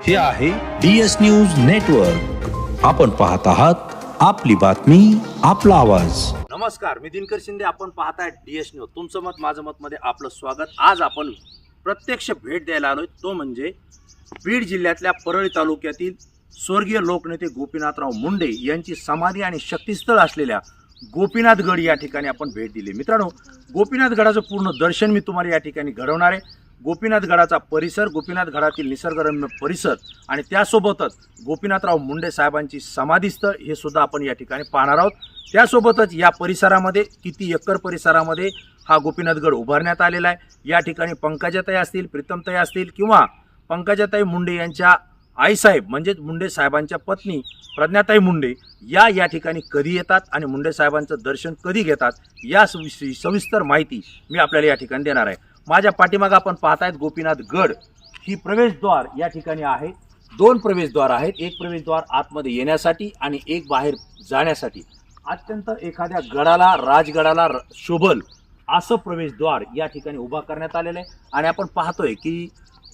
हे आहे DS news network. आपण पाहत आहात आपली बातमी आपला आवाज. नमस्कार, मी दिनकर शिंदे. आपण पाहताय DS न्यूज. तुमचं मत माझं मत मध्ये आपलं स्वागत. आज आपण प्रत्यक्ष भेट द्यायला आलोय, तो म्हणजे बीड जिल्ह्यातल्या परळी तालुक्यातील स्वर्गीय लोकनेते गोपीनाथराव मुंडे यांची समाधी आणि शक्तिस्थळ असलेल्या गोपीनाथगड या ठिकाणी आपण भेट दिली. मित्रांनो, गोपीनाथगडाचं पूर्ण दर्शन मी तुम्हाला या ठिकाणी घडवणार आहे. गोपीनाथगडाचा परिसर, गोपीनाथगडातील निसर्गरम्य परिसर आणि त्यासोबतच गोपीनाथराव मुंडे साहेबांची समाधीस्थळ हे सुद्धा आपण या ठिकाणी पाहणार आहोत. त्यासोबतच या परिसरामध्ये किती एकर परिसरामध्ये हा गोपीनाथगड उभारण्यात आलेला आहे. या ठिकाणी पंकजाताई असतील, प्रीतमताई असतील किंवा पंकजाताई मुंडे यांच्या आईसाहेब म्हणजेच मुंडे साहेबांच्या पत्नी प्रज्ञाताई मुंडे या ठिकाणी कधी येतात आणि मुंडे साहेबांचं दर्शन कधी घेतात या सविस्तर माहिती मी आपल्याला या ठिकाणी देणार आहे. माझ्या पाठीमागे आपण पाहतायत गोपीनाथगड ही प्रवेशद्वार या ठिकाणी आहे. दोन प्रवेशद्वार आहेत, एक प्रवेशद्वार आतमध्ये येण्यासाठी आणि एक बाहेर जाण्यासाठी. अत्यंत एखाद्या गडाला, राजगडाला शोभल असं प्रवेशद्वार या ठिकाणी उभा करण्यात आलेलं आहे. आणि आपण पाहतोय की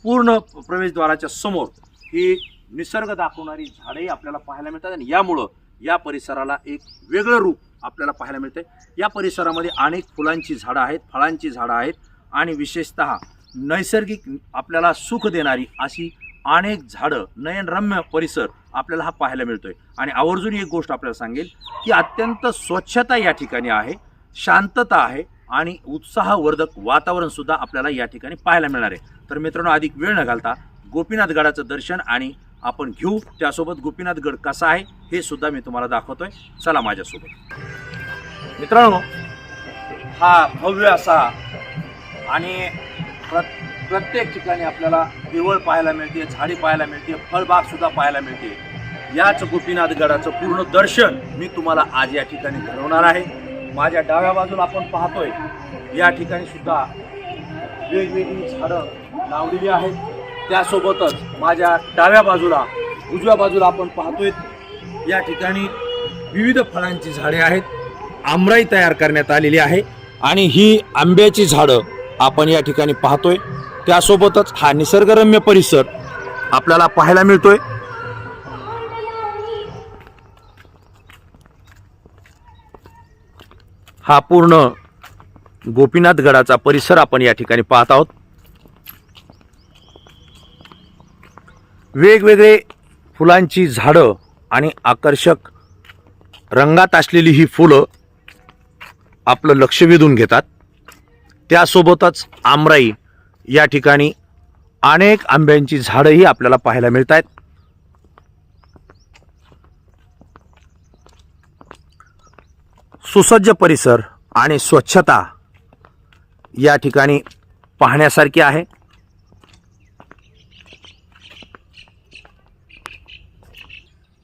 पूर्ण प्रवेशद्वाराच्या समोर ही निसर्ग दाखवणारी झाडे आपल्याला पाहायला मिळतात आणि यामुळं या परिसराला एक वेगळं रूप आपल्याला पाहायला मिळतंय. या परिसरामध्ये अनेक फुलांची झाडं आहेत, फळांची झाडं आहेत आणि विशेषतः नैसर्गिक आपल्याला सुख देणारी अशी अनेक झाडं, नयनरम्य परिसर आपल्याला हा पाहायला मिळतोय. आणि आवर्जून एक गोष्ट आपल्याला सांगेल की अत्यंत स्वच्छता या ठिकाणी आहे, शांतता आहे आणि उत्साहवर्धक वातावरण सुद्धा आपल्याला या ठिकाणी पाहायला मिळणार आहे. तर मित्रांनो, अधिक वेळ न घालता गोपीनाथगडाचं दर्शन आणि आपण घेऊ. त्यासोबत गोपीनाथगड कसा आहे हे सुद्धा मी तुम्हाला दाखवतोय. चला माझ्यासोबत. मित्रांनो, हा भव्य असा आणि प्रत्येक ठिकाणी आपल्याला हिरवळ पाहायला मिळते, झाडी पाहायला मिळते, फळबाग सुद्धा पाहायला मिळते. याच गोपीनाथगडाचं पूर्ण दर्शन मी तुम्हाला आज या ठिकाणी घडवणार आहे. माझ्या डाव्या बाजूला आपण पाहतोय या ठिकाणी सुद्धा वेगवेगळी झाडं लावलेली आहेत. त्यासोबतच माझ्या डाव्या बाजूला, उजव्या बाजूला आपण पाहतोय या ठिकाणी विविध फळांची झाडे आहेत. आमराई तयार करण्यात आलेली आहे आणि ही आंब्याची झाडं आपण या ठिकाणी पाहतोय. त्यासोबतच हा निसर्गरम्य परिसर आपल्याला पाहायला मिळतोय. हा पूर्ण गोपीनाथगडाचा परिसर आपण या ठिकाणी पाहत आहोत. वेगवेगळे फुलांची झाडं आणि आकर्षक रंगात असलेली ही फुलं आपलं लक्ष वेधून घेतात. त्यासोबतच आमराई या ठिकाणी अनेक आंब्यांची झाडंही आपल्याला पाहायला मिळत आहेत. सुसज्ज परिसर आणि स्वच्छता या ठिकाणी पाहण्यासारखी आहे.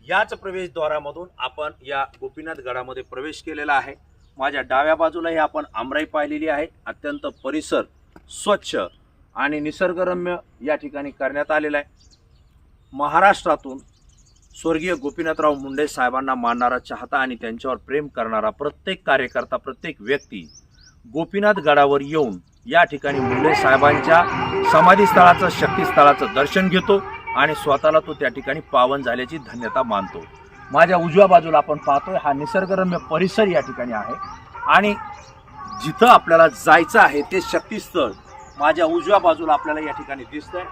याच प्रवेशद्वारामधून आपण या गोपीनाथगडामध्ये प्रवेश केलेला आहे. माझ्या डाव्या बाजूलाही आपण आमराई पाहिलेली आहे. अत्यंत परिसर स्वच्छ आणि निसर्गरम्य या ठिकाणी करण्यात आलेला आहे. महाराष्ट्रातून स्वर्गीय गोपीनाथराव मुंडे साहेबांना मानणारा, चाहता आणि त्यांच्यावर प्रेम करणारा प्रत्येक कार्यकर्ता, प्रत्येक व्यक्ती गोपीनाथगडावर येऊन या ठिकाणी मुंडे साहेबांच्या समाधीस्थळाचं, शक्तिस्थळाचं दर्शन घेतो आणि स्वतःला तो त्या ठिकाणी पावन झाल्याची धन्यता मानतो. माझ्या उजव्या बाजूला आपण पाहतोय हा निसर्गरम्य परिसर या ठिकाणी आहे आणि जिथं आपल्याला जायचं आहे ते शक्तिस्थळ माझ्या उजव्या बाजूला आपल्याला या ठिकाणी दिसतंय.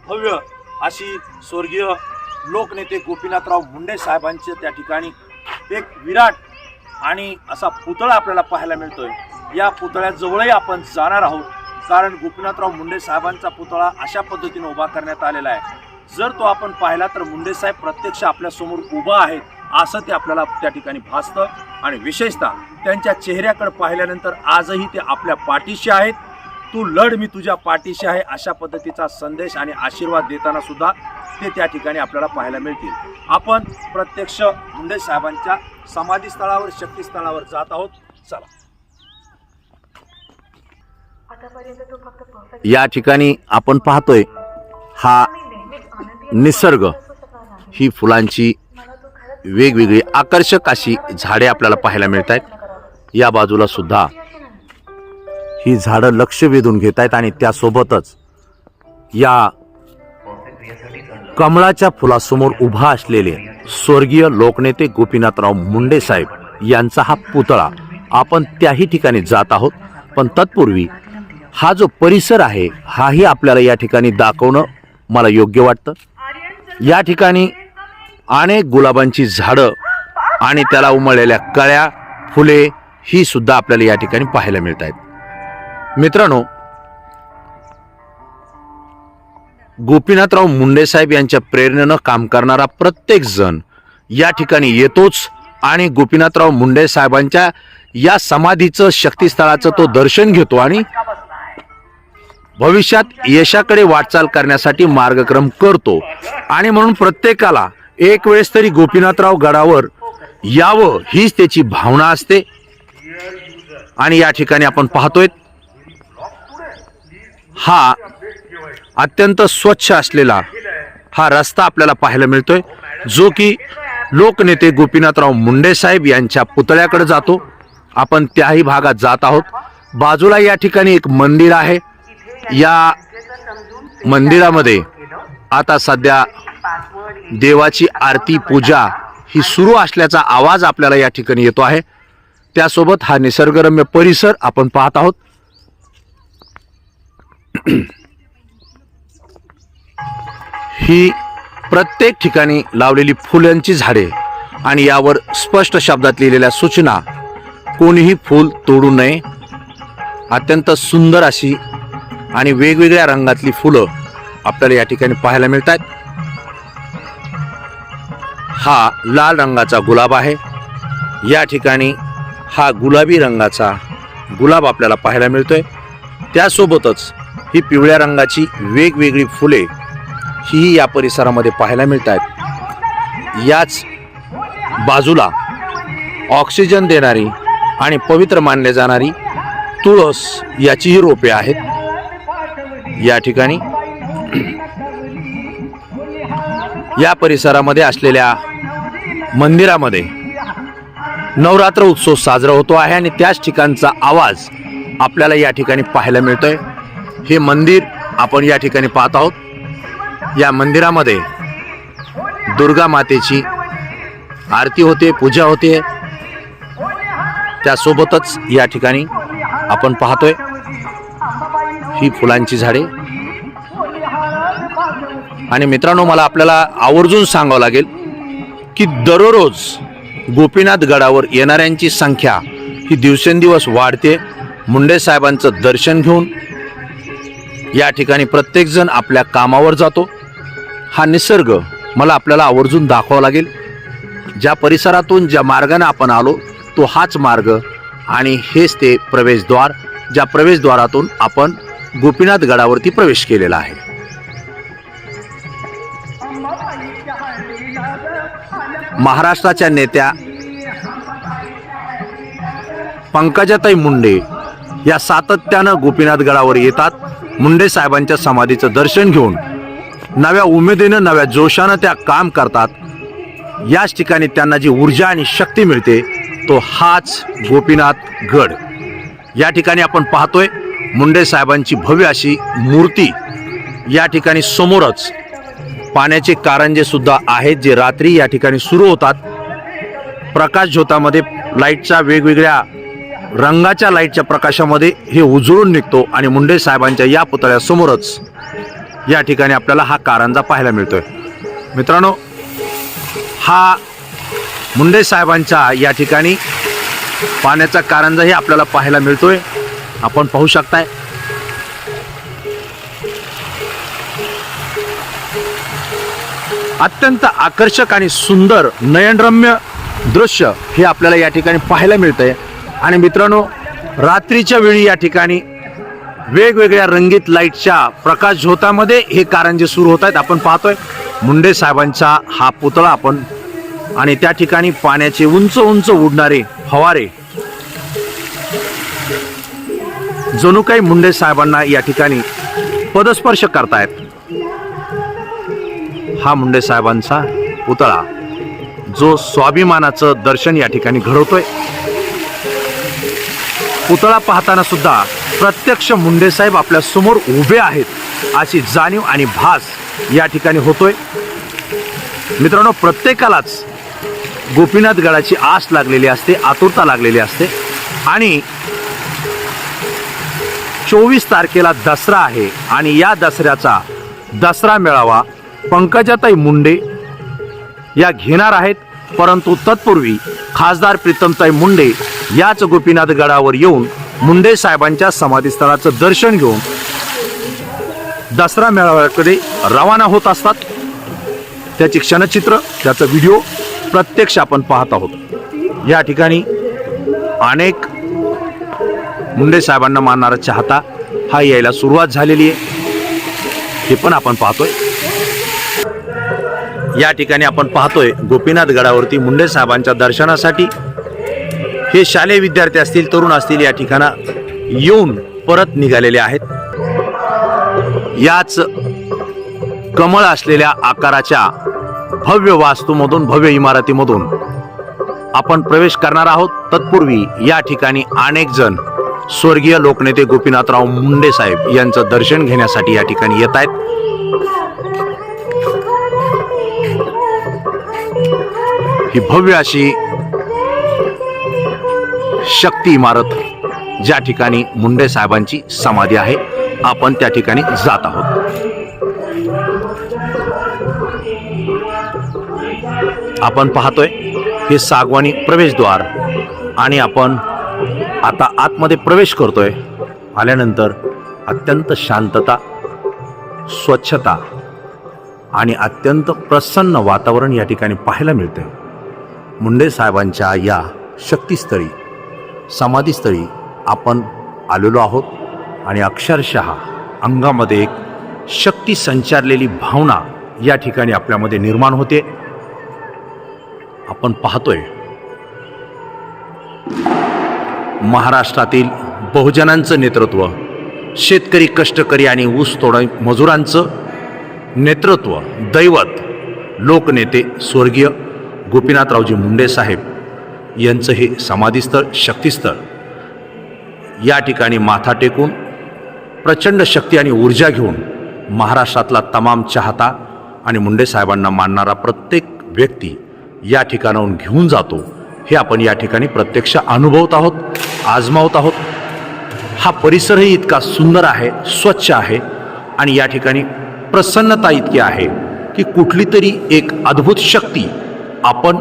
भव्य अशी स्वर्गीय लोकनेते गोपीनाथराव मुंडे साहेबांचे त्या ठिकाणी एक विराट आणि असा पुतळा आपल्याला पाहायला मिळतोय. या पुतळ्याजवळही आपण जाणार आहोत, कारण गोपीनाथराव मुंडे साहेबांचा पुतळा अशा पद्धतीने उभा करण्यात आलेला आहे. जर तो आपण पाहिला तर मुंडे साहेब प्रत्यक्ष आपल्यासमोर उभा आहेत असं ते आपल्याला त्या ठिकाणी भासतं. आणि विशेषतः त्यांच्या चेहऱ्याकडे पाहिल्यानंतर आजही ते आपल्या पाठीशी आहेत. तू लढ, मी तुझ्या पाठीशी आहे, अशा पद्धतीचा संदेश आणि आशीर्वाद देताना सुद्धा ते त्या ठिकाणी आपल्याला पाहायला मिळतील. आपण प्रत्यक्ष मुंडे साहेबांच्या समाधीस्थळावर, शक्तिस्थळावर जात आहोत. चला. या ठिकाणी आपण पाहतोय हा निसर्ग, ही फुलांची वेगवेगळी आकर्षक अशी झाडे आपल्याला पाहायला मिळत आहेत. या बाजूला सुद्धा ही झाडं लक्ष वेधून घेत आहेत आणि त्यासोबतच या कमळाच्या फुलासमोर उभा असलेले स्वर्गीय लोकनेते गोपीनाथराव मुंडे साहेब यांचा हा पुतळा आपण त्याही ठिकाणी जात आहोत. पण तत्पूर्वी हा जो परिसर आहे हाही आपल्याला या ठिकाणी दाखवणं मला योग्य वाटतं. या ठिकाणी अनेक गुलाबांची झाडं आणि त्याला उमळलेल्या कळ्या फुले ही सुद्धा आपल्याला या ठिकाणी पाहायला मिळत आहेत. मित्रांनो, गोपीनाथराव मुंडे साहेब यांच्या प्रेरणेनं काम करणारा प्रत्येक जण या ठिकाणी येतोच आणि गोपीनाथराव मुंडे साहेबांच्या या समाधीचं शक्तिस्थळाचं तो दर्शन घेतो आणि भविष्यात यशाकडे वाटचाल करण्यासाठी मार्गक्रम करतो. आणि म्हणून प्रत्येकाला एक वेळेस तरी गोपीनाथराव गडावर यावं हीच त्याची भावना असते. आणि या ठिकाणी आपण पाहतोय हा अत्यंत स्वच्छ असलेला हा रस्ता आपल्याला पाहायला मिळतोय, जो की लोकनेते गोपीनाथराव मुंडे साहेब यांच्या पुतळ्याकडे जातो. आपण त्याही भागात जात आहोत. बाजूला या ठिकाणी एक मंदिर आहे. या मंदिरामध्ये आता सध्या देवाची आरती पूजा ही सुरू असल्याचा आवाज आपल्याला या ठिकाणी येतो आहे. त्यासोबत हा निसर्गरम्य परिसर आपण पाहत आहोत. ही प्रत्येक ठिकाणी लावलेली फुलांची झाडे आणि यावर स्पष्ट शब्दात लिहिलेल्या सूचना, कोणीही फूल तोडू नये. अत्यंत सुंदर अशी आणि वेगवेगळ्या रंगातली फुलं आपल्याला या ठिकाणी पाहायला मिळतात. हा लाल रंगाचा गुलाब आहे. या ठिकाणी हा गुलाबी रंगाचा गुलाब आपल्याला पाहायला मिळतोय. त्यासोबतच ही पिवळ्या रंगाची वेगवेगळी फुले ही या परिसरामध्ये पाहायला मिळतात. याच बाजूला ऑक्सिजन देणारी आणि पवित्र मानले जाणारी तुळस याचीही रोपे आहेत. या ठिकाणी या परिसरामध्ये असलेल्या मंदिरामध्ये नवरात्र उत्सव साजरा होतो आहे आणि त्याच ठिकाणचा आवाज आपल्याला या ठिकाणी पाहायला मिळतोय. हे मंदिर आपण या ठिकाणी पाहत आहोत. या मंदिरामध्ये दुर्गा मातेची आरती होते, पूजा होते. त्यासोबतच या ठिकाणी आपण पाहतोय ही फुलांची झाडे. आणि मित्रांनो, मला आपल्याला आवर्जून सांगावं लागेल की दररोज गोपीनाथ गडावर येणाऱ्यांची संख्या ही दिवसेंदिवस वाढते. मुंडे साहेबांचं दर्शन घेऊन या ठिकाणी प्रत्येकजण आपल्या कामावर जातो. हा निसर्ग मला आपल्याला आवर्जून दाखवावा लागेल. ज्या परिसरातून ज्या मार्गाने आपण आलो तो हाच मार्ग आणि हेच ते प्रवेशद्वार, ज्या प्रवेशद्वारातून आपण गोपीनाथ गडावरती प्रवेश केलेला आहे. महाराष्ट्राच्या नेत्या पंकजाताई मुंडे या सातत्यानं गोपीनाथ गडावर येतात. मुंडे साहेबांच्या समाधीचं दर्शन घेऊन नव्या उमेदीनं, नव्या जोशानं त्या काम करतात. याच ठिकाणी त्यांना जी ऊर्जा आणि शक्ती मिळते तो हाच गोपीनाथ गड. या ठिकाणी आपण पाहतोय मुंडे साहेबांची भव्य अशी मूर्ती. या ठिकाणी समोरच पाण्याचे कारंजे सुद्धा आहेत, जे रात्री या ठिकाणी सुरू होतात. प्रकाश झोतामध्ये लाईटच्या वेगवेगळ्या रंगाच्या लाईटच्या प्रकाशामध्ये हे उजळून निघतो आणि मुंडे साहेबांच्या या पुतळ्यासमोरच या ठिकाणी आपल्याला हा कारंजा पाहायला मिळतोय. मित्रांनो, हा मुंडे साहेबांच्या या ठिकाणी पाण्याचा कारंजाही आपल्याला पाहायला मिळतोय. आपण पाहू शकताय. अत्यंत आकर्षक आणि सुंदर नयनरम्य दृश्य हे आपल्याला या ठिकाणी पाहायला मिळतंय. आणि मित्रांनो, रात्रीच्या वेळी या ठिकाणी वेगवेगळ्या रंगीत लाईटच्या प्रकाश झोतामध्ये हे कारंजे सुरू होत आहेत. आपण पाहतोय मुंडे साहेबांचा हा पुतळा आपण, आणि त्या ठिकाणी पाण्याचे उंच उंच उडणारे फवारे जणू काही मुंडे साहेबांना या ठिकाणी पदस्पर्श करतायत. हा मुंडे साहेबांचा पुतळा जो स्वाभिमानाचं दर्शन या ठिकाणी घडवतोय. पुतळा पाहताना सुद्धा प्रत्यक्ष मुंडे साहेब आपल्या समोर उभे आहेत अशी जाणीव आणि भास या ठिकाणी होतोय. मित्रांनो, प्रत्येकालाच गोपीनाथ गडाची आस लागलेली असते, आतुरता लागलेली असते आणि 24 तारखेला दसरा आहे आणि या दसऱ्याचा दसरा मेळावा पंकजाताई मुंडे या घेणार आहेत. परंतु तत्पूर्वी खासदार प्रीतमताई मुंडे याच गोपीनाथ गडावर येऊन मुंडे साहेबांच्या समाधीस्थळाचं दर्शन घेऊन दसरा मेळाव्याकडे रवाना होत असतात. त्याची क्षणचित्र, त्याचा व्हिडिओ प्रत्यक्ष आपण पाहत आहोत. या ठिकाणी अनेक मुंडे साहेबांना मानणारा चाहता हा यायला सुरुवात झालेली आहे, हे पण आपण पाहतोय. या ठिकाणी आपण पाहतोय गोपीनाथ गडावरती मुंडे साहेबांच्या दर्शनासाठी हे शालेय विद्यार्थी असतील, तरुण असतील, या ठिकाणा येऊन परत निघालेले आहेत. याच कमळ असलेल्या आकाराच्या भव्य वास्तूमधून, भव्य इमारतीमधून आपण प्रवेश करणार आहोत. तत्पूर्वी या ठिकाणी अनेक जण स्वर्गीय लोकनेते गोपीनाथराव मुंडे साहेब यांचं दर्शन घेण्यासाठी या ठिकाणी येत आहेत. ही भव्य अशी शक्ती इमारत, ज्या ठिकाणी मुंडे साहेबांची समाधी आहे, आपण त्या ठिकाणी जात आहोत. आपण पाहतोय हे सागवानी प्रवेशद्वार आणि आपण आता आतमध्ये प्रवेश करतोय. आल्यानंतर अत्यंत शांतता, स्वच्छता आणि अत्यंत प्रसन्न वातावरण या ठिकाणी पाहायला मिळते. मुंडे साहेबांच्या या शक्तिस्थळी, समाधीस्थळी आपण आलेलो आहोत आणि अक्षरशः अंगामध्ये एक शक्ती संचारलेली भावना या ठिकाणी आपल्यामध्ये निर्माण होते. आपण पाहतोय महाराष्ट्रातील बहुजनांचं नेतृत्व, शेतकरी, कष्टकरी आणि ऊसतोड मजुरांचं नेतृत्व, दैवत, लोकनेते स्वर्गीय गोपीनाथरावजी मुंडे साहेब यांचं हे समाधीस्थळ, शक्तिस्थळ. या ठिकाणी माथा टेकून प्रचंड शक्ती आणि ऊर्जा घेऊन महाराष्ट्रातला तमाम चाहता आणि मुंडे साहेबांना मानणारा प्रत्येक व्यक्ती या ठिकाणाहून घेऊन जातो. हे आपण या ठिकाणी प्रत्यक्ष अनुभवत आहोत, आजमावत आहोत. हा परिसरही इतका सुंदर आहे, स्वच्छ आहे आणि या ठिकाणी प्रसन्नता इतकी आहे की कुठली तरी एक अद्भुत शक्ती आपण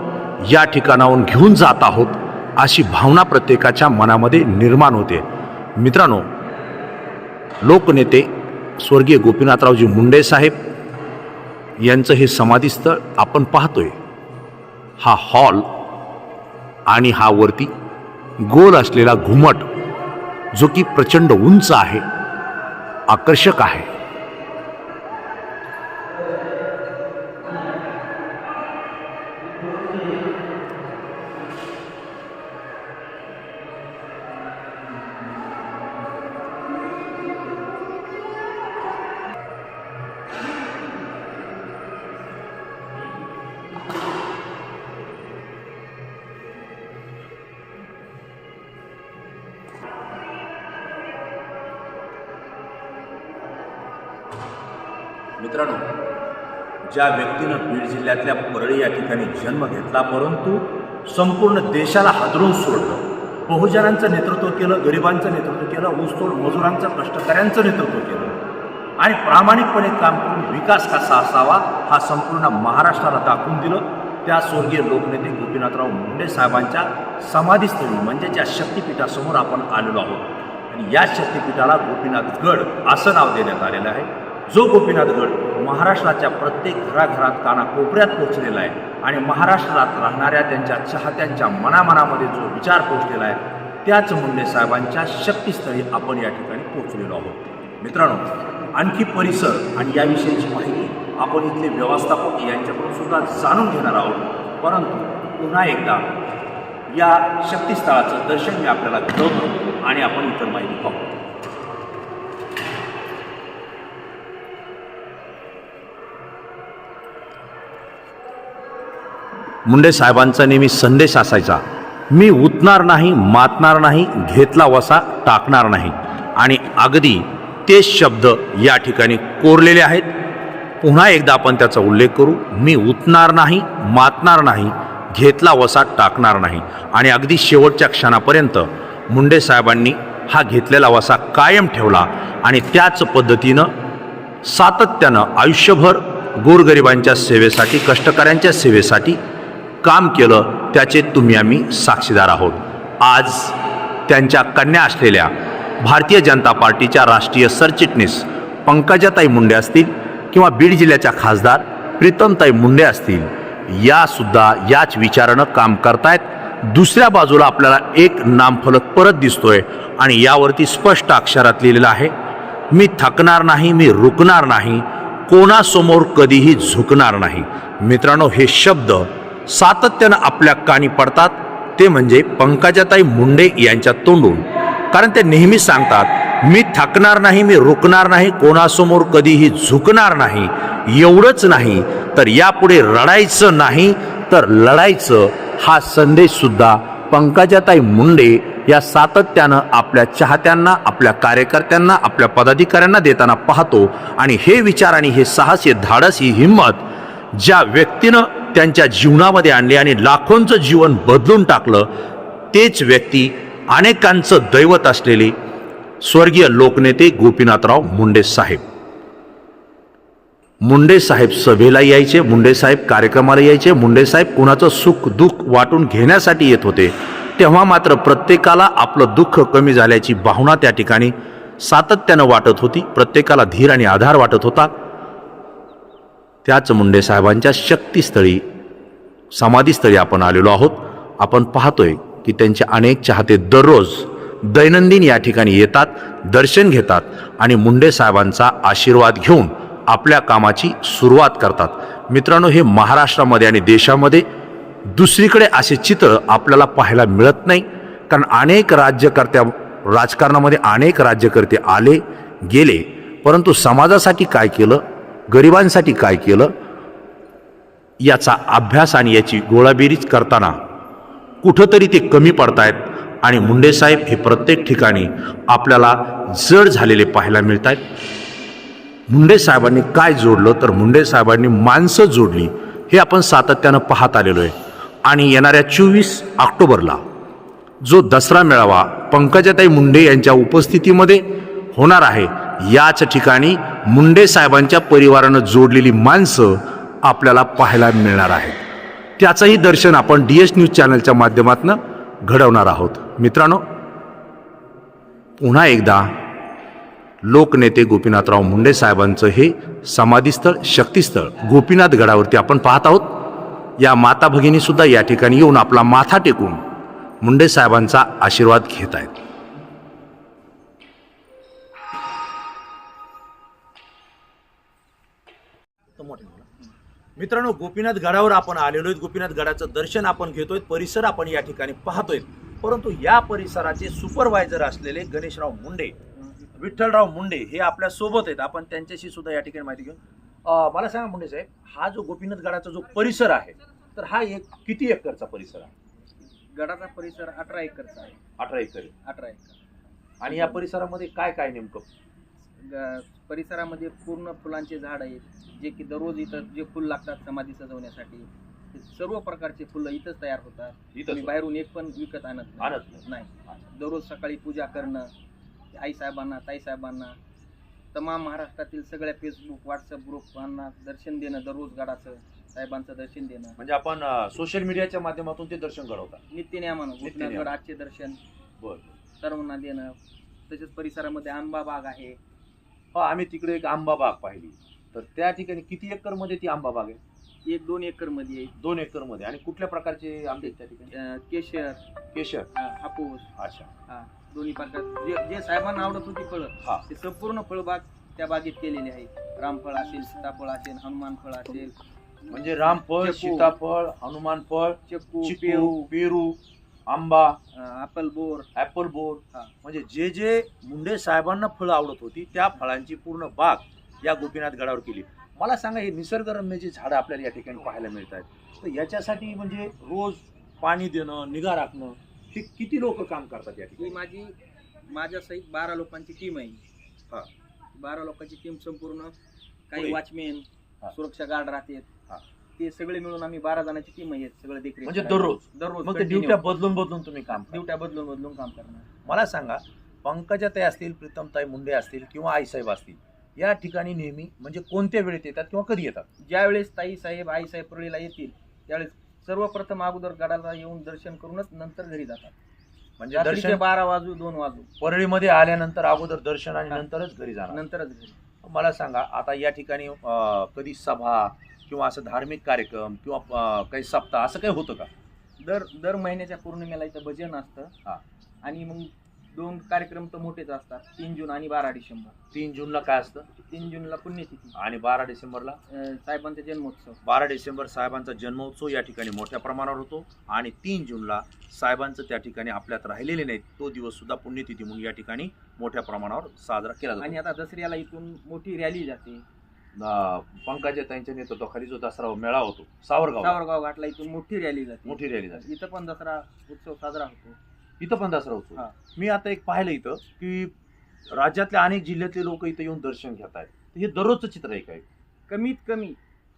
या ठिकाणाहून घेऊन जात आहोत अशी भावना प्रत्येकाच्या मनामध्ये निर्माण होते. मित्रांनो, लोकनेते स्वर्गीय गोपीनाथरावजी मुंडे साहेब यांचं हे समाधीस्थळ आपण पाहतोय. हा हॉल आणि हा वरती गोल असलेला घुमट, जो की प्रचंड उंच आहे, आकर्षक आहे. मित्रांनो, ज्या व्यक्तीनं बीड जिल्ह्यातल्या परळी या ठिकाणी जन्म घेतला, परंतु संपूर्ण देशाला हादरून सोडलं, बहुजनांचं नेतृत्व केलं, गरिबांचं नेतृत्व केलं, ऊसतोड मजुरांचं, कष्टकऱ्यांचं नेतृत्व केलं आणि प्रामाणिकपणे काम करून विकास कसा असावा हा संपूर्ण महाराष्ट्राला दाखवून दिलं, त्या स्वर्गीय लोकनेते गोपीनाथराव मुंडे साहेबांच्या समाधीस्थळी म्हणजे ज्या शक्तिपीठासमोर आपण आलेलो आहोत. आणि या शक्तिपीठाला गोपीनाथ गड असं नाव देण्यात आलेलं आहे. जो गोपीनाथ गड महाराष्ट्राच्या प्रत्येक घराघरात, कानाकोपऱ्यात पोहोचलेला आहे आणि महाराष्ट्रात राहणाऱ्या त्यांच्या चाहत्यांच्या मनामनामध्ये जो विचार पोहोचलेला आहे, त्याच मुंडे साहेबांच्या शक्तिस्थळी आपण या ठिकाणी पोहोचलेलो आहोत. मित्रांनो, आणखी परिसर आणि याविषयीची माहिती आपण इथले व्यवस्थापक यांच्याकडून सुद्धा जाणून घेणार आहोत. परंतु पुन्हा एकदा या शक्तिस्थळाचं दर्शन मी आपल्याला घडवतो आणि आपण इतर माहिती पाहू. मुंडे साहेबांचा नेहमी संदेश असायचा, मी उतणार नाही, मातणार नाही, घेतला वसा टाकणार नाही. आणि अगदी तेच शब्द या ठिकाणी कोरलेले आहेत. पुन्हा एकदा आपण त्याचा उल्लेख करू, मी उतणार नाही, मातणार नाही, घेतला वसा टाकणार नाही. आणि अगदी शेवटच्या क्षणापर्यंत मुंडे साहेबांनी हा घेतलेला वसा कायम ठेवला आणि त्याच पद्धतीनं सातत्यानं आयुष्यभर गोरगरिबांच्या सेवेसाठी, कष्टकऱ्यांच्या सेवेसाठी काम केलं. त्याचे तुम्ही आम्ही साक्षीदार आहोत. आज त्यांच्या कन्या असलेल्या भारतीय जनता पार्टीच्या राष्ट्रीय सरचिटणीस पंकजाताई मुंडे असतील किंवा बीड जिल्ह्याच्या खासदार प्रीतमताई मुंडे असतील, यासुद्धा याच विचारानं काम करतायत. दुसऱ्या बाजूला आपल्याला एक नामफलक परत दिसतोय आणि यावरती स्पष्ट अक्षरात लिहिलेलं आहे, मी थकणार नाही, मी रुकणार नाही, कोणासमोर कधीही झुकणार नाही. मित्रांनो, हे शब्द सातत्यानं आपल्या कानी पडतात, ते म्हणजे पंकजाताई मुंडे यांच्या तोंडून. कारण ते नेहमी सांगतात, मी थकणार नाही, मी रुकणार नाही, कोणासमोर कधीही झुकणार नाही. एवढंच नाही तर यापुढे रडायचं नाही तर लढायचं, हा संदेशसुद्धा पंकजाताई मुंडे या सातत्यानं आपल्या चाहत्यांना, आपल्या कार्यकर्त्यांना, आपल्या पदाधिकाऱ्यांना देताना पाहतो. आणि हे विचार आणि हे साहस, हे धाडस, ही हिंमत ज्या व्यक्तीनं त्यांच्या जीवनामध्ये आणली आणि लाखोंचं जीवन बदलून टाकलं, तेच व्यक्ती अनेकांचं दैवत असलेले स्वर्गीय लोकनेते गोपीनाथराव मुंडे साहेब. मुंडे साहेब सभेला यायचे, मुंडे साहेब कार्यक्रमाला यायचे, मुंडे साहेब कुणाचं सुख दुःख वाटून घेण्यासाठी येत होते. तेव्हा मात्र प्रत्येकाला आपलं दुःख कमी झाल्याची भावना त्या ठिकाणी सातत्यानं वाटत होती. प्रत्येकाला धीर आणि आधार वाटत होता. त्याच मुंडे साहेबांच्या शक्तीस्थळी, समाधीस्थळी आपण आलेलो आहोत. आपण पाहतोय की त्यांचे अनेक चाहते दररोज दैनंदिन या ठिकाणी येतात, दर्शन घेतात आणि मुंडे साहेबांचा आशीर्वाद घेऊन आपल्या कामाची सुरुवात करतात. मित्रांनो, हे महाराष्ट्रामध्ये आणि देशामध्ये दुसरीकडे असे चित्र आपल्याला पाहायला मिळत नाही. कारण अनेक राजकारणामध्ये अनेक राज्यकर्ते आले गेले, परंतु समाजासाठी काय केलं, गरिबांसाठी काय केलं, याचा अभ्यास आणि याची गोळाबेरीज करताना कुठंतरी ते कमी पडतायत. आणि मुंडे साहेब हे प्रत्येक ठिकाणी आपल्याला जड झालेले पाहायला मिळत आहेत. मुंडे साहेबांनी काय जोडलं तर मुंडे साहेबांनी माणसं जोडली, हे आपण सातत्यानं पाहत आलेलो आहे. आणि येणाऱ्या 24 ऑक्टोबरला जो दसरा मेळावा पंकजाताई मुंडे यांच्या उपस्थितीमध्ये होणार आहे, याच ठिकाणी मुंडे साहेबांच्या परिवारानं जोडलेली माणसं आपल्याला पाहायला मिळणार आहेत. त्याचंही दर्शन आपण DS न्यूज चॅनलच्या माध्यमातून घडवणार आहोत. मित्रांनो, पुन्हा एकदा लोकनेते गोपीनाथराव मुंडे साहेबांचं हे समाधीस्थळ, शक्तीस्थळ गोपीनाथ गडावरती आपण पाहत आहोत. या माता भगिनी सुद्धा या ठिकाणी येऊन आपला माथा टेकून मुंडे साहेबांचा आशीर्वाद घेत आहेत. मित्रांनो, गोपीनाथ गडावर आपण आलेलो आहेत. गोपीनाथ गडाचं दर्शन आपण घेतोय, परिसर आपण या ठिकाणी पाहतोय. परंतु या परिसराचे सुपरवायझर असलेले गणेशराव मुंडे, विठ्ठलराव मुंडे हे आपल्या सोबत आहेत. आपण त्यांच्याशी सुद्धा या ठिकाणी माहिती घेऊन. मला सांगा मुंडे साहेब, हा जो गोपीनाथ गडाचा जो परिसर आहे, तर हा किती एकरचा परिसर आहे? गडाचा परिसर 18 एकरचा आहे. 18 एकर. 18 एकर. आणि या परिसरामध्ये काय काय नेमकं? परिसरामध्ये पूर्ण फुलांचे झाड आहेत, जे की दररोज इथं जे फुल लागतात समाधी सजवण्यासाठी, ते सर्व प्रकारचे फुलं इथंच तयार होतात. तुम्ही बाहेरून एक पण विकत आणत नाही. दररोज सकाळी पूजा करणं, आई साहेबांना, ताई साहेबांना, तमाम महाराष्ट्रातील सगळ्या फेसबुक, व्हॉट्सअप ग्रुपांना दर्शन देणं, दररोज गडाचं साहेबांचं दर्शन देणं. म्हणजे आपण सोशल मीडियाच्या माध्यमातून ते दर्शन घडवतात. नित्यनेमानं गोपीनाथ गडाचे दर्शन सर्वांना देणं. तसेच परिसरामध्ये आंबा बाग आहे. आम्ही तिकडे एक आंबा बाग पाहिली, तर त्या ठिकाणी किती एकर मध्ये ती आंबा बाग आहे? 1-2 एकर मध्ये. 2 एकर मध्ये. आणि कुठल्या प्रकारचे आंबे त्या ठिकाणी? केशर, हापूस. अच्छा. दोन्ही प्रकार जे साहेबांना आवडत होती फळं, ते संपूर्ण फळबाग त्या बागेत केलेली आहे. रामफळ असेल, सीताफळ असेल, हनुमान फळ असेल. म्हणजे रामफळ, सीताफळ, हनुमान फळ, चिक्कू, पेरू, आंबा, ऍपल बोर. म्हणजे जे जे मुंडे साहेबांना फळं आवडत होती, त्या फळांची पूर्ण बाग या गोपीनाथ गडावर केली. मला सांगा, हे निसर्गरम्य जी झाडं आपल्याला या ठिकाणी पाहायला मिळत आहेत, तर याच्यासाठी म्हणजे रोज पाणी देणं, निगा राखणं, हे किती लोक काम करतात या ठिकाणी? माझ्या सहित 12 लोकांची टीम आहे. 12 लोकांची टीम संपूर्ण. काही वॉचमेन, सुरक्षा गार्ड राहतात, ते सगळे मिळून आम्ही 12 जणांची टीम आहे, सगळं देखरेख म्हणजे करायचं. दररोज मग ते continue. ड्युट्या बदलून तुम्ही काम करा. ड्युट्या बदलून काम करणार. मला सांगा, पंकजाताई असतील, प्रीतमताई मुंडे असतील किंवा आईसाहेब असतील, या ठिकाणी नेहमी म्हणजे कोणत्या वेळेत येतात किंवा कधी येतात? ज्यावेळेस ताईसाहेब आईसाहेब परळीला येतील त्यावेळेस सर्वप्रथम अगोदर गडाला येऊन दर्शन करूनच नंतर घरी जातात. म्हणजे रात्रीचे दर्शन 12 वाजू 2 वाजू परळीमध्ये आल्यानंतर अगोदर दर्शन आणि नंतरच घरी जाणार. नंतरच घरी. मला सांगा, आता या ठिकाणी कधी सभा किंवा असं धार्मिक कार्यक्रम किंवा काही सप्ताह असं काही होतं का? दर महिन्याच्या पौर्णिमेला इथं भजन असतं आणि मग 2 कार्यक्रम तर मोठेच असतात, 3 जून आणि 12 डिसेंबर. 3 जूनला काय असतं? 3 जूनला पुण्यतिथी आणि 12 डिसेंबरला साहेबांचा जन्मोत्सव. 12 डिसेंबर साहेबांचा जन्मोत्सव या ठिकाणी मोठ्या प्रमाणावर होतो आणि 3 जूनला साहेबांचं त्या ठिकाणी आपल्यात राहिलेले नाहीत, तो दिवस सुद्धा पुण्यतिथी म्हणून या ठिकाणी मोठ्या प्रमाणावर साजरा केला जातो. आणि आता दसऱ्याला इथून मोठी रॅली जाते. पंकजाताईंच्या नेतृत्वाखाली जो दसरा मेळा होतो सावरगाव घाटला इथून मोठी रॅली जाते. मोठी रॅली जाते. इथं पण दसरा उत्सव साजरा होतो. इथं पण दसरा उत्सव. हा. मी आता एक पाहिलं इथं की राज्यातल्या अनेक जिल्ह्यातले लोक इथं येऊन दर्शन घेत आहेत. हे दररोजचं चित्र आहे काय? कमीत कमी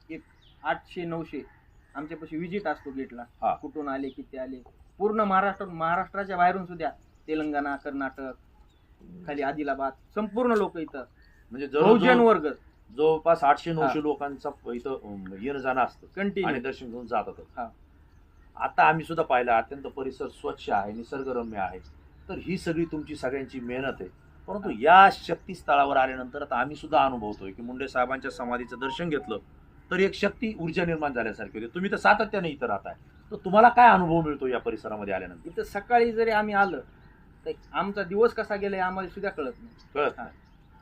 एक 800-900 आमच्यापाशी विजिट असतो गेटला. कुठून आले, किती आले, पूर्ण महाराष्ट्राच्या बाहेरून सुद्धा, तेलंगणा, कर्नाटक, खाली आदिलाबाद, संपूर्ण लोक इथं म्हणजे बहुजन वर्ग जवळपास 800-900 लोकांचा इथं येणं जाणं असतं कंटिन्यू आणि दर्शन घेऊन जातात. हा. आता आम्ही सुद्धा पाहिलं, अत्यंत परिसर स्वच्छ आहे, निसर्गरम्य आहे. तर ही सगळी तुमची सगळ्यांची मेहनत आहे. परंतु या शक्तीस्थळावर आल्यानंतर आता आम्ही सुद्धा अनुभवतोय की मुंडे साहेबांच्या समाधीचं दर्शन घेतलं तर एक शक्ती ऊर्जा निर्माण झाल्यासारखी होते. तुम्ही तर सातत्याने इथं राहताय, तर तुम्हाला काय अनुभव मिळतो या परिसरामध्ये आल्यानंतर? इथं सकाळी जरी आम्ही आलं तर आमचा दिवस कसा गेलाय आम्हाला सुद्धा कळत नाही.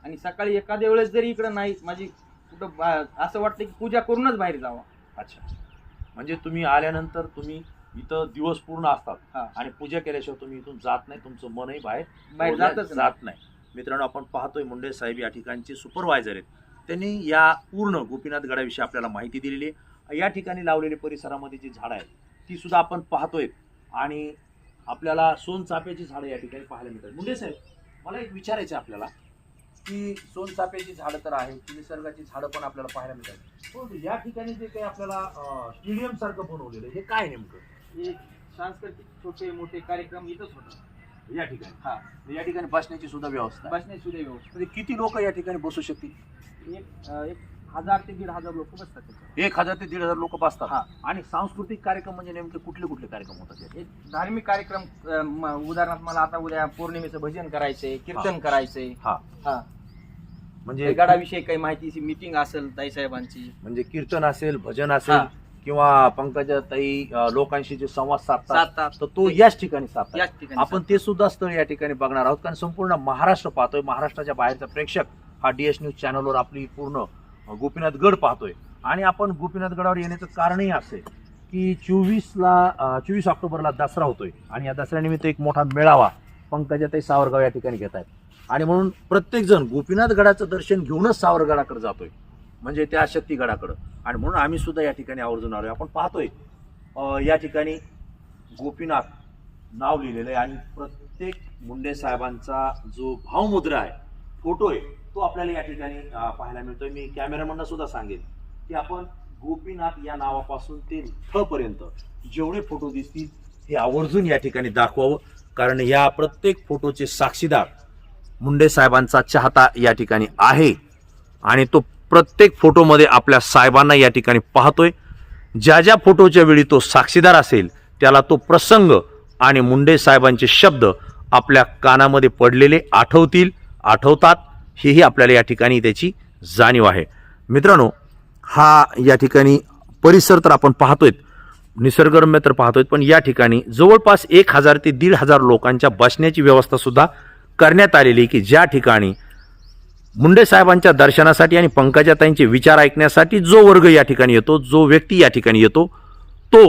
आणि सकाळी एखाद्या वेळेस जरी इकडं नाही, माझी कुठं असं वाटतं की पूजा करूनच बाहेर जावं. अच्छा, म्हणजे तुम्ही आल्यानंतर तुम्ही इथं दिवस पूर्ण असतात आणि पूजा केल्याशिवाय तुम्ही इथून जात नाही, तुमचं मनही बाहेर जात नाही. मित्रांनो, आपण पाहतोय मुंडे साहेब या ठिकाणचे सुपरवायझर आहेत. त्यांनी या पूर्ण गोपीनाथ गडाविषयी आपल्याला माहिती दिलेली आहे. या ठिकाणी लावलेले परिसरामध्ये जी झाडं आहेत ती सुद्धा आपण पाहतोय आणि आपल्याला सोनचाफ्याची झाडं या ठिकाणी पाहायला मिळतात. मुंडे साहेब, मला एक विचारायचं आहे आपल्याला की सोनचाफ्याची झाडं तर आहेत, निसर्गाची झाडं पण आपल्याला पाहायला मिळतात, पण या ठिकाणी जे काही आपल्याला स्टेडियम सारखं बनवलेलं हे काय नेमकं? हे सांस्कृतिक छोटे मोठे कार्यक्रम इथंच होतात या ठिकाणी. या ठिकाणी बसण्याची सुद्धा व्यवस्था, बसण्याची सुद्धा व्यवस्था. म्हणजे किती लोक या ठिकाणी बसू शकतील? 1000 ते 1500 लोक बसतात. 1000 ते 1500 लोक बसतात. आणि सांस्कृतिक कार्यक्रम म्हणजे नेमके कुठले कुठले कार्यक्रम होतात? एक धार्मिक कार्यक्रम, उदाहरणार्थ मला आता उद्या पौर्णिमेचं भजन करायचंय, कीर्तन करायचंय. म्हणजे गडाविषयी काही माहितीची मीटिंग असेल ताईसाहेबांची, म्हणजे कीर्तन असेल, भजन असेल किंवा पंकजाताई लोकांशी जे संवाद साधतात तर तो याच ठिकाणी साधतात. आपण ते सुद्धा स्थळ या ठिकाणी बघणार आहोत, कारण संपूर्ण महाराष्ट्र पाहतोय. महाराष्ट्राच्या बाहेरचा प्रेक्षक हा DS न्यूज चॅनलवर आपली पूर्ण गोपीनाथ गड पाहतोय. आणि आपण गोपीनाथ गडावर येण्याचं कारणही असे की 24 ऑक्टोबरला दसरा होतोय आणि या दसऱ्यानिमित्त एक मोठा मेळावा पंकजाताई सावरगाव या ठिकाणी घेत आहेत. आणि म्हणून प्रत्येक जण गोपीनाथ गडाचं दर्शन घेऊनच सावरगडाकडे जातोय, म्हणजे त्या शक्तीगडाकडं. आणि म्हणून आम्ही सुद्धा या ठिकाणी आवर्जून आलोय. आपण पाहतोय या ठिकाणी गोपीनाथ नाव लिहिलेलं आहे आणि प्रत्येक मुंडे साहेबांचा जो भावमुद्रा आहे, फोटो आहे, तो आपल्याला या ठिकाणी पाहायला मिळतोय. मी कॅमेरामॅनला सुद्धा सांगेन की आपण गोपीनाथ या नावापासून ते ठ पर्यंत जेवढे फोटो दिसतील हे आवर्जून या ठिकाणी दाखवावं, कारण या प्रत्येक फोटोचे साक्षीदार मुंडे साहेबांचा चाहता या ठिकाणी आहे आणि तो प्रत्येक फोटोमध्ये आपल्या साहेबांना या ठिकाणी पाहतोय. ज्या ज्या फोटोच्या वेळी तो साक्षीदार असेल त्याला तो प्रसंग आणि मुंडे साहेबांचे शब्द आपल्या कानामध्ये पडलेले आठवतात, हेही आपल्याला या ठिकाणी त्याची जाणीव आहे. मित्रांनो, हा या ठिकाणी परिसर तर आपण पाहतोय, निसर्गरम्य तर पाहतोय, पण या ठिकाणी जवळपास 1000 ते 1500 लोकांच्या बसण्याची व्यवस्था सुद्धा करण्यात आलेली, की ज्या ठिकाणी मुंडे साहेबांच्या दर्शनासाठी आणि पंकजाताईंचे विचार ऐकण्यासाठी जो वर्ग या ठिकाणी येतो, जो व्यक्ती या ठिकाणी येतो, तो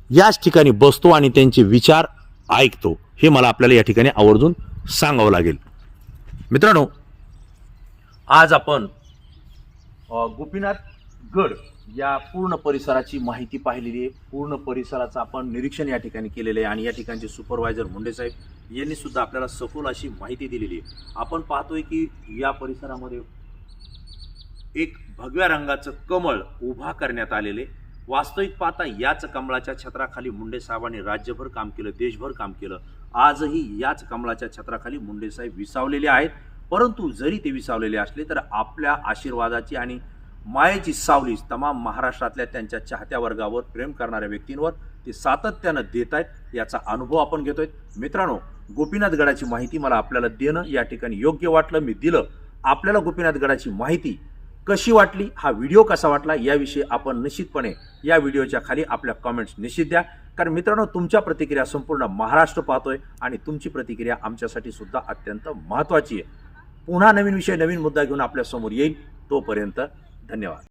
याच ठिकाणी बसतो आणि त्यांचे विचार ऐकतो. हे मला आपल्याला या ठिकाणी आवर्जून सांगावं लागेल. मित्रांनो, आज आपण गोपीनाथ गड या पूर्ण परिसराची माहिती पाहिलेली आहे. पूर्ण परिसराचं आपण निरीक्षण या ठिकाणी केलेलं आहे आणि या ठिकाणचे सुपरवायझर मुंडे साहेब यांनी सुद्धा आपल्याला सखोल अशी माहिती दिलेली आहे. आपण पाहतोय की या परिसरामध्ये एक भगव्या रंगाचं कमळ उभा करण्यात आलेले. वास्तविक पाहता याच कमळाच्या छत्राखाली मुंडे साहेबांनी राज्यभर काम केलं, देशभर काम केलं. आजही याच कमळाच्या छत्राखाली मुंडे साहेब विसावलेले आहेत. परंतु जरी ते विसावलेले असले तर आपल्या आशीर्वादाची आणि मायेची सावली तमाम महाराष्ट्रातल्या त्यांच्या चाहत्या वर्गावर, प्रेम करणाऱ्या व्यक्तींवर ते सातत्यानं देत आहेत. याचा अनुभव आपण घेतोय. मित्रांनो, गोपीनाथ गडाची माहिती मला आपल्याला देणं या ठिकाणी योग्य वाटलं, मी दिलं. आपल्याला गोपीनाथ गडाची माहिती कशी वाटली, हा व्हिडिओ कसा वाटला याविषयी आपण निश्चितपणे या व्हिडिओच्या खाली आपल्या कमेंट्स निश्चित द्या. कारण मित्रांनो, तुमच्या प्रतिक्रिया संपूर्ण महाराष्ट्र पाहतोय आणि तुमची प्रतिक्रिया आमच्यासाठी सुद्धा अत्यंत महत्त्वाची आहे. पुन्हा नवीन विषय, नवीन मुद्दा घेऊन आपल्या समोर येईल. तोपर्यंत धन्यवाद.